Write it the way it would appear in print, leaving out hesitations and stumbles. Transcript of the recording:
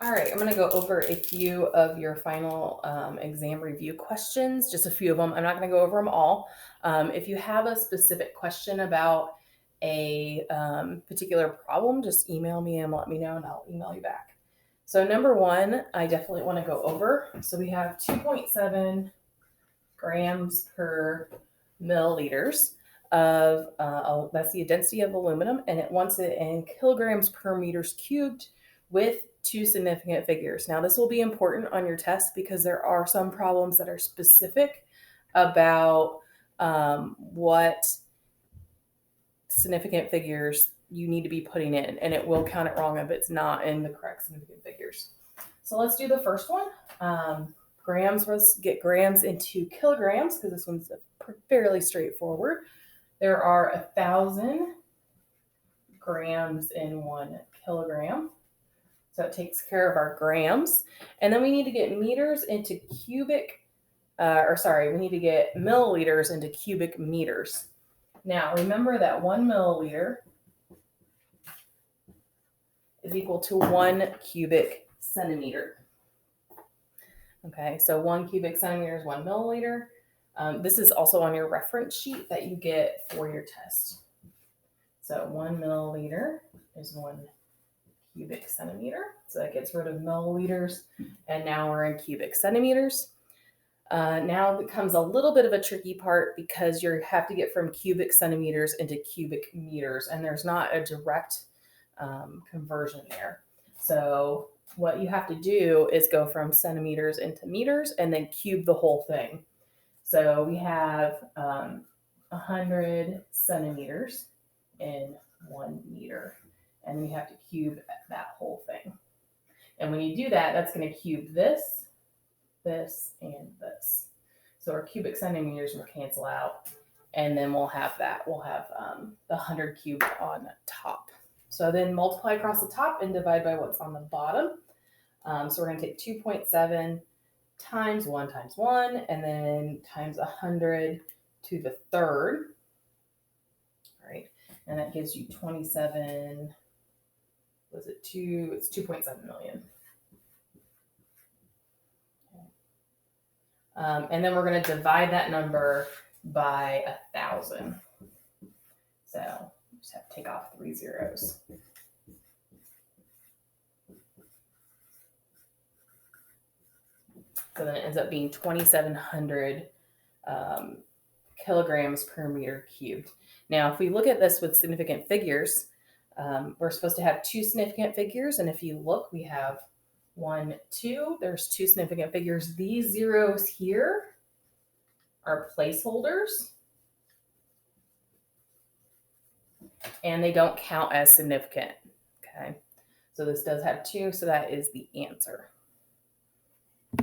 All right, I'm going to go over a few of your final exam review questions, just a few of them. I'm not going to go over them all. If you have a specific question about a particular problem, just email me and let me know, and I'll email you back. So, number one, I definitely want to go over. So, we have 2.7 grams per milliliters of that's the density of aluminum, and it wants it in kilograms per meters cubed with two significant figures. Now, this will be important on your test because there are some problems that are specific about what significant figures you need to be putting in, and it will count it wrong if it's not in the correct significant figures. So let's do the first one. Grams, let's get grams into kilograms because this one's fairly straightforward. There are 1,000 grams in 1 kilogram. So it takes care of our grams. And then we need to get meters into cubic, we need to get milliliters into cubic meters. Now, remember that 1 milliliter is equal to 1 cubic centimeter. Okay, so 1 cubic centimeter is 1 milliliter. This is also on your reference sheet that you get for your test. So 1 milliliter is 1 cubic centimeter. So that gets rid of milliliters. And now we're in cubic centimeters. Now becomes a little bit of a tricky part because you have to get from cubic centimeters into cubic meters, and there's not a direct conversion there. So what you have to do is go from centimeters into meters and then cube the whole thing. So we have 100 centimeters in 1 meter, and then you have to cube that whole thing. And when you do that, that's going to cube this, this, and this. So our cubic centimeters will cancel out, and then we'll have that. We'll have the 100 cubed on top. So then multiply across the top and divide by what's on the bottom. So we're going to take 2.7 times 1 times 1, and then times 100 to the third. All right, and that gives you 27. Was it 2? It's 2.7 million. And then we're going to divide that number by 1,000. So just have to take off 3 zeros. So then it ends up being 2,700 kilograms per meter cubed. Now, if we look at this with significant figures, we're supposed to have 2 significant figures. And if you look, we have 1, 2. There's 2 significant figures. These zeros here are placeholders, and they don't count as significant. Okay, so this does have 2, so that is the answer.